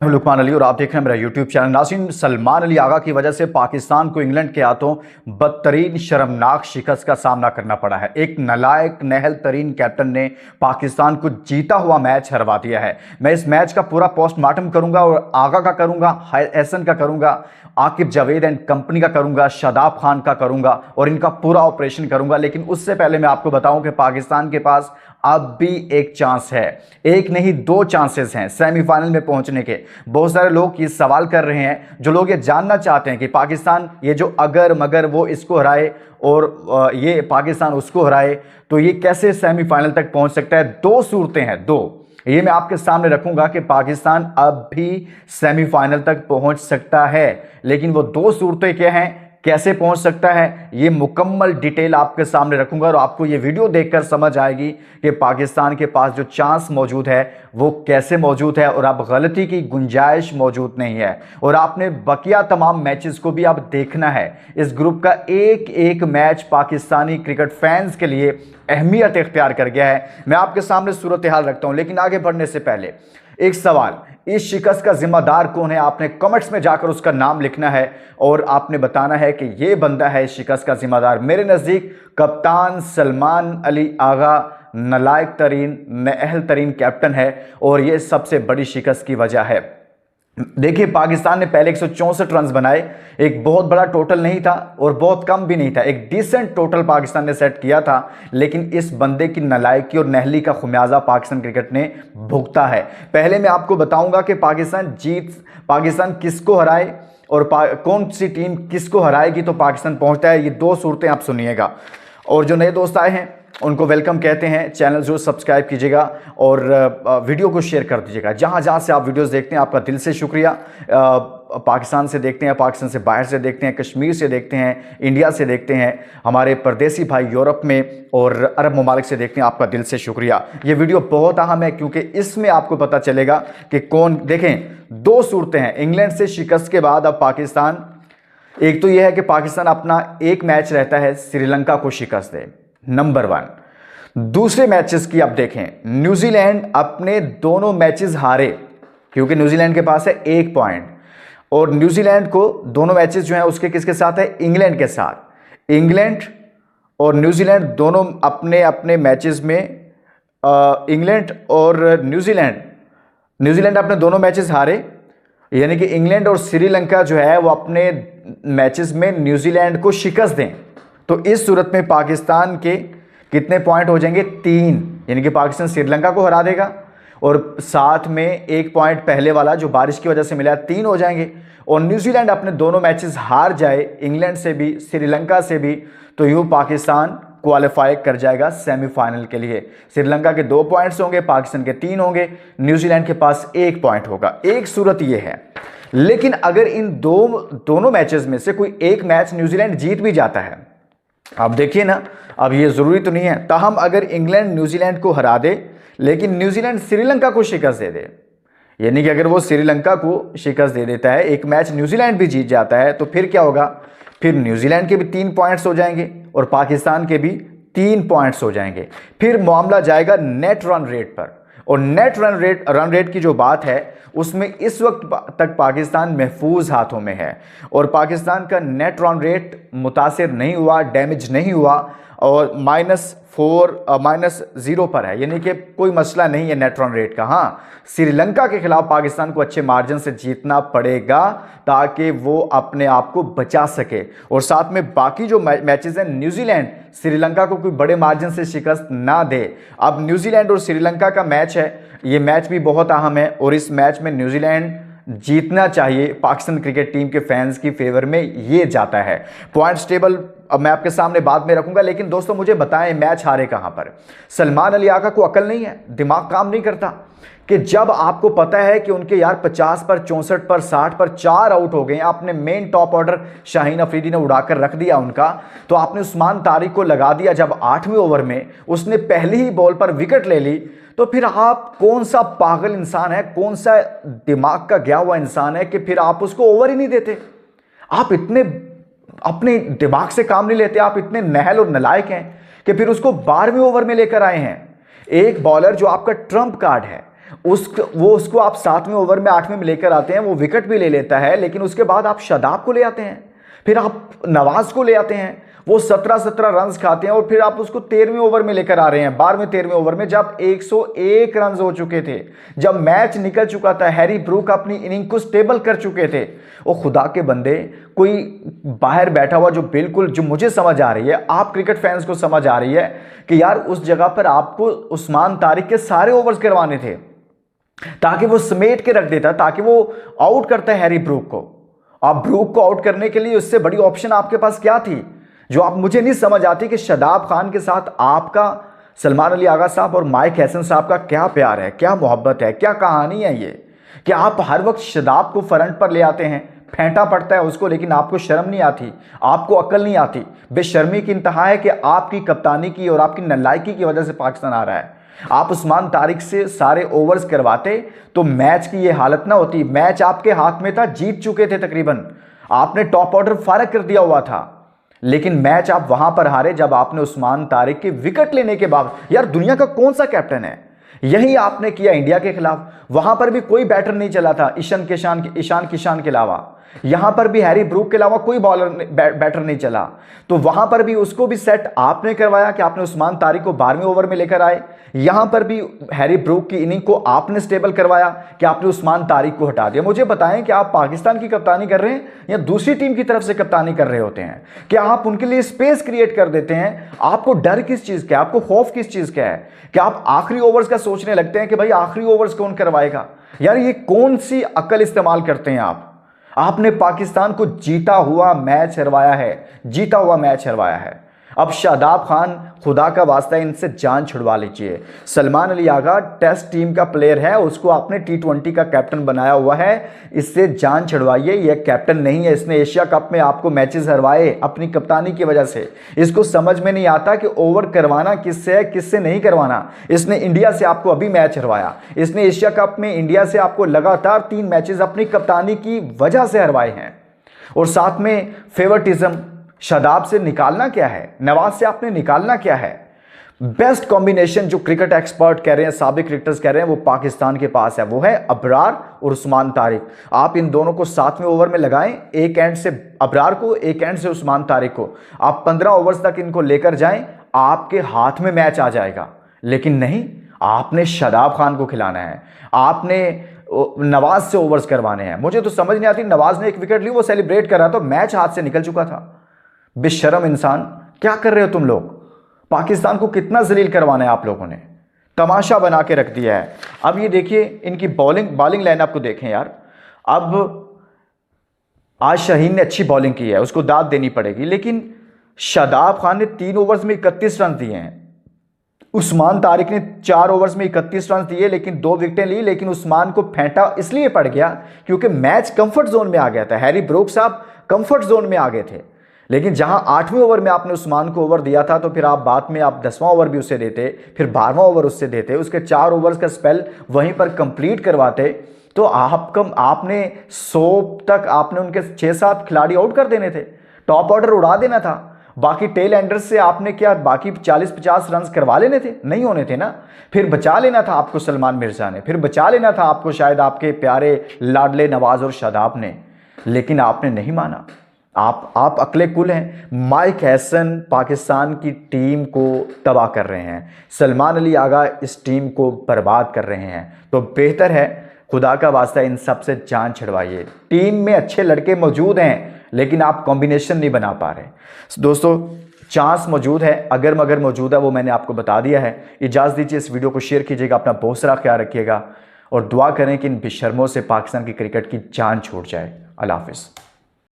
लुकमान अली और आप देख रहे हैं मेरा यूट्यूब चैनल। नाज़रीन, सलमान अली आगा की वजह से पाकिस्तान को इंग्लैंड के हाथों बदतरीन शर्मनाक शिकस्त का सामना करना पड़ा है। एक नालायक नहल तरीन कैप्टन ने पाकिस्तान को जीता हुआ मैच हरवा दिया है। मैं इस मैच का पूरा पोस्टमार्टम करूंगा और आगा का करूंगा, हसन का करूंगा, आकिब जावेद एंड कंपनी का करूंगा, शादाब खान का करूंगा और इनका पूरा ऑपरेशन करूंगा। लेकिन उससे पहले मैं आपको बताऊं कि पाकिस्तान के पास अब भी एक चांस है, एक नहीं दो चांसेस हैं सेमीफाइनल में पहुंचने के। बहुत सारे लोग ये सवाल कर रहे हैं, जो लोग ये जानना चाहते हैं कि पाकिस्तान ये जो अगर मगर वो इसको हराए और ये पाकिस्तान उसको हराए तो ये कैसे सेमीफाइनल तक पहुंच सकता है। दो सूरतें हैं, दो ये मैं आपके सामने रखूंगा कि पाकिस्तान अब भी सेमीफाइनल तक पहुंच सकता है। लेकिन वो दो सूरतें क्या हैं, कैसे पहुंच सकता है, ये मुकम्मल डिटेल आपके सामने रखूंगा और आपको ये वीडियो देखकर समझ आएगी कि पाकिस्तान के पास जो चांस मौजूद है वो कैसे मौजूद है और अब गलती की गुंजाइश मौजूद नहीं है। और आपने बकिया तमाम मैचेस को भी अब देखना है। इस ग्रुप का एक एक मैच पाकिस्तानी क्रिकेट फैंस के लिए अहमियत इख्तियार कर गया है। मैं आपके सामने सूरत हाल रखता हूं, लेकिन आगे बढ़ने से पहले एक सवाल, इस शिकस्त का जिम्मेदार कौन है? आपने कमेंट्स में जाकर उसका नाम लिखना है और आपने बताना है कि यह बंदा है इस शिकस्त का जिम्मेदार। मेरे नज़दीक कप्तान सलमान अली आगा नालायक तरीन नहल तरीन कैप्टन है और यह सबसे बड़ी शिकस्त की वजह है। देखिए, पाकिस्तान ने पहले 164 रन बनाए, एक बहुत बड़ा टोटल नहीं था और बहुत कम भी नहीं था, एक डिसेंट टोटल पाकिस्तान ने सेट किया था। लेकिन इस बंदे की नालायकी और नहली का खुमियाजा पाकिस्तान क्रिकेट ने भुगता है। पहले मैं आपको बताऊंगा कि पाकिस्तान किसको हराए और कौन सी टीम किसको हराएगी तो पाकिस्तान पहुंचता है। ये दो सूरतें आप सुनिएगा। और जो नए दोस्त आए हैं उनको वेलकम कहते हैं। चैनल जरूर सब्सक्राइब कीजिएगा और वीडियो को शेयर कर दीजिएगा। जहां जहां से आप वीडियोस देखते हैं आपका दिल से शुक्रिया। पाकिस्तान से देखते हैं, पाकिस्तान से बाहर से देखते हैं, कश्मीर से देखते हैं, इंडिया से देखते हैं, हमारे परदेसी भाई यूरोप में और अरब ममालिक से देखते हैं, आपका दिल से शुक्रिया। ये वीडियो बहुत अहम है क्योंकि इसमें आपको पता चलेगा कि कौन। देखें, दो सूरतें हैं इंग्लैंड से शिकस्त के बाद। अब पाकिस्तान, एक तो यह है कि पाकिस्तान अपना एक मैच रहता है श्रीलंका को शिकस्त दे, नंबर 1। दूसरे मैचेस की आप देखें, न्यूजीलैंड अपने दोनों मैचेस हारे क्योंकि न्यूजीलैंड के पास है 1 पॉइंट और न्यूजीलैंड को दोनों मैचेस जो हैं उसके किसके साथ है, इंग्लैंड के साथ। इंग्लैंड और न्यूजीलैंड दोनों अपने अपने मैचेस में इंग्लैंड और न्यूजीलैंड अपने दोनों मैचेस हारे, यानी कि इंग्लैंड और श्रीलंका जो है वो अपने मैचेस में न्यूजीलैंड को शिकस्त दें तो इस सूरत में पाकिस्तान के कितने पॉइंट हो जाएंगे, 3। यानी कि पाकिस्तान श्रीलंका को हरा देगा और साथ में 1 पॉइंट पहले वाला जो बारिश की वजह से मिला, 3 हो जाएंगे। और न्यूजीलैंड अपने दोनों मैचेस हार जाए, इंग्लैंड से भी श्रीलंका से भी, तो यूं पाकिस्तान क्वालिफाई कर जाएगा सेमीफाइनल के लिए। श्रीलंका के 2 पॉइंट्स होंगे, पाकिस्तान के 3 होंगे, न्यूजीलैंड के पास 1 पॉइंट होगा। एक सूरत यह है। लेकिन अगर इन दोनों मैचेस में से कोई एक मैच न्यूजीलैंड जीत भी जाता है, आप देखिए ना, अब ये जरूरी तो नहीं है, ताहम अगर इंग्लैंड न्यूजीलैंड को हरा दे लेकिन न्यूजीलैंड श्रीलंका को शिकस्त दे दे, यानी कि अगर वो श्रीलंका को शिकस्त दे देता है, एक मैच न्यूजीलैंड भी जीत जाता है, तो फिर क्या होगा, फिर न्यूजीलैंड के भी 3 पॉइंट्स हो जाएंगे और पाकिस्तान के भी 3 पॉइंट्स हो जाएंगे। फिर मामला जाएगा नेट रन रेट पर और नेट रन रेट की जो बात है उसमें इस वक्त तक पाकिस्तान महफूज हाथों में है और पाकिस्तान का नेट रन रेट मुतासिर नहीं हुआ, डैमेज नहीं हुआ और -0 पर है, यानी कि कोई मसला नहीं है नेट रन रेट का। हाँ, श्रीलंका के खिलाफ पाकिस्तान को अच्छे मार्जिन से जीतना पड़ेगा ताकि वो अपने आप को बचा सके और साथ में बाकी जो मैचेस हैं न्यूजीलैंड श्रीलंका को कोई बड़े मार्जिन से शिकस्त ना दे। अब न्यूजीलैंड और श्रीलंका का मैच है, ये मैच भी बहुत अहम है और इस मैच में न्यूजीलैंड जीतना चाहिए। पाकिस्तान क्रिकेट टीम के फैंस की फेवर में ये जाता है। पॉइंट्स टेबल अब मैं आपके सामने बाद में रखूंगा, लेकिन दोस्तों मुझे बताएं मैच हारे कहां पर। सलमान अली आगा को अकल नहीं है, दिमाग काम नहीं करता कि जब आपको पता है कि उनके यार 50 पर 64 पर 60 पर 4 आउट हो गए, आपने main top order Shaheen Afridi ने उड़ाकर रख दिया उनका, तो आपने उस्मान तारिक को लगा दिया जब 8वें ओवर में उसने पहली ही बॉल पर विकेट ले ली, तो फिर आप कौन सा पागल इंसान है, कौन सा दिमाग का गया हुआ इंसान है कि फिर आप उसको ओवर ही नहीं देते। आप इतने अपने दिमाग से काम नहीं लेते, आप इतने नहल और नालायक हैं कि फिर उसको 12वें ओवर में लेकर आए हैं। एक बॉलर जो आपका ट्रम्प कार्ड है, वो उसको आप 7वें ओवर में 8वें में लेकर आते हैं, वो विकेट भी ले लेता है, लेकिन उसके बाद आप शादाब को ले आते हैं, फिर आप नवाज को ले आते हैं, वो 17-17 रन खाते हैं, और फिर आप उसको 13वें ओवर में लेकर आ रहे हैं, 12वें-13वें ओवर में, जब 101 रन हो चुके थे, जब मैच निकल चुका था, हैरी ब्रूक अपनी इनिंग को स्टेबल कर चुके थे। वो खुदा के बंदे, कोई बाहर बैठा हुआ जो बिल्कुल, जो मुझे समझ आ रही है, आप क्रिकेट फैंस को समझ आ रही है कि यार उस जगह पर आपको उस्मान तारिक के सारे ओवर्स करवाने थे, ताकि वो समेट के रख देता, ताकि वो आउट करता है हैरी ब्रूक को। आप ब्रूक को आउट करने के लिए उससे बड़ी ऑप्शन आपके पास क्या थी, जो आप मुझे नहीं समझ आती कि शादाब खान के साथ आपका, सलमान अली आगा साहब और माइक हैसन साहब का क्या प्यार है, क्या मोहब्बत है, क्या कहानी है ये, कि आप हर वक्त शादाब को फ्रंट पर ले आते हैं, फेंटा पड़ता है उसको, लेकिन आपको शर्म नहीं आती, आपको अकल नहीं आती। बेशर्मी की इंतहा है कि आपकी कप्तानी की और आपकी नालायकी की वजह से पाकिस्तान आ रहा है। आप उस्मान तारिक से सारे ओवर्स करवाते तो मैच की ये हालत ना होती। मैच आपके हाथ में था, जीत चुके थे तकरीबन, आपने टॉप ऑर्डर फारग कर दिया हुआ था, लेकिन मैच आप वहां पर हारे जब आपने उस्मान तारिक के विकेट लेने के बाद। यार दुनिया का कौन सा कैप्टन है, यही आपने किया इंडिया के खिलाफ, वहां पर भी कोई बैटर नहीं चला था ईशान किशान के अलावा, यहां पर भी हैरी ब्रूक के अलावा कोई बैटर नहीं चला, तो वहां पर भी उसको भी सेट आपने करवाया कि आपने उस्मान तारिक को 12वें ओवर में लेकर आए। यहां पर भी हैरी ब्रूक की इनिंग को आपने स्टेबल करवाया कि आपने उस्मान तारिक को हटा दिया। मुझे बताएं कि आप पाकिस्तान की कप्तानी कर रहे हैं या दूसरी टीम की तरफ से कप्तानी कर रहे होते हैं, कि आप उनके लिए स्पेस क्रिएट कर देते हैं। आपको डर किस चीज का है, आपको खौफ किस चीज का है कि आप आखिरी ओवर्स का सोचने लगते हैं कि भाई आखिरी ओवर्स कौन करवाएगा। यार ये कौन सी अकल इस्तेमाल करते हैं आप। आपने पाकिस्तान को जीता हुआ मैच हरवाया है, जीता हुआ मैच हरवाया है। अब शादाब खान, खुदा का वास्ता इनसे जान छुड़वा लीजिए। सलमान अली आगा टेस्ट टीम का प्लेयर है, उसको आपने T20 का कैप्टन बनाया हुआ है, इससे जान छुड़वाइए। यह कैप्टन नहीं है, इसने एशिया कप में आपको मैचेस हरवाए अपनी कप्तानी की वजह से। इसको समझ में नहीं आता कि ओवर करवाना किससे है, किससे नहीं करवाना। इसने इंडिया से आपको अभी मैच हरवाया, इसने एशिया कप में इंडिया से आपको लगातार 3 मैचेस अपनी कप्तानी की वजह से हरवाए हैं। और साथ में फेवरटिज्म, शादाब से निकालना क्या है, नवाज से आपने निकालना क्या है। बेस्ट कॉम्बिनेशन जो क्रिकेट एक्सपर्ट कह रहे हैं, साबिक क्रिकेटर्स कह रहे हैं, वो पाकिस्तान के पास है, वो है अबरार और उस्मान तारिक। आप इन दोनों को 7वें ओवर में लगाएं, एक एंड से अबरार को, एक एंड से उस्मान तारिक को, आप 15 ओवर्स तक इनको लेकर जाएं, आपके हाथ में मैच आ जाएगा। लेकिन नहीं, आपने शादाब खान को खिलाना है, आपने नवाज से ओवर्स करवाने हैं। मुझे तो समझ नहीं आती, नवाज ने एक विकेट ली, वो सेलिब्रेट कर रहा था, मैच हाथ से निकल चुका था। बेशरम इंसान, क्या कर रहे हो तुम लोग। पाकिस्तान को कितना जलील करवाना है आप लोगों ने, तमाशा बना के रख दिया है। अब ये देखिए इनकी बॉलिंग लाइनअप को देखें यार। अब आज शाहीन ने अच्छी बॉलिंग की है, उसको दाद देनी पड़ेगी, लेकिन शादाब खान ने 3 ओवर्स में 31 रन दिए हैं। उस्मान तारिक ने 4 ओवर्स में 31 रन दिए, लेकिन 2 विकेटें ली। लेकिन उस्मान को फेंटा इसलिए पड़ गया क्योंकि मैच कंफर्ट जोन में आ गया था। हैरी ब्रूक साहब कंफर्ट जोन में आ गए थे, लेकिन जहां 8वें ओवर में आपने उस्मान को ओवर दिया था, तो फिर आप बाद में आप 10वां ओवर भी उसे देते, फिर 12वां ओवर उससे देते, उसके 4 ओवर्स का स्पेल वहीं पर कंप्लीट करवाते, तो आपने 100 तक आपने उनके 6-7 खिलाड़ी आउट कर देने थे, टॉप ऑर्डर उड़ा देना था। बाकी टेल एंडर्स से आपने क्या बाकी 40-50 रन करवा लेने थे, नहीं होने थे ना। फिर बचा लेना था आपको सलमान मिर्जा ने, फिर बचा लेना था आपको शायद आपके प्यारे लाडले नवाज और शादाब ने, लेकिन आपने नहीं माना। आप अकले कुल हैं। माइक हैसन पाकिस्तान की टीम को तबाह कर रहे हैं, सलमान अली आगा इस टीम को बर्बाद कर रहे हैं। तो बेहतर है खुदा का वास्ता इन सब से जान छुड़वाइए। टीम में अच्छे लड़के मौजूद हैं, लेकिन आप कॉम्बिनेशन नहीं बना पा रहे। दोस्तों चांस मौजूद है, अगर मगर मौजूद है, वो मैंने आपको बता दिया है। इजाज़त दीजिए, इस वीडियो को शेयर कीजिएगा, अपना बहुत सारा ख्याल रखिएगा और दुआ करें कि इन बेशर्मों से पाकिस्तान की क्रिकेट की जान छूट जाए। अल्लाह हाफिज़।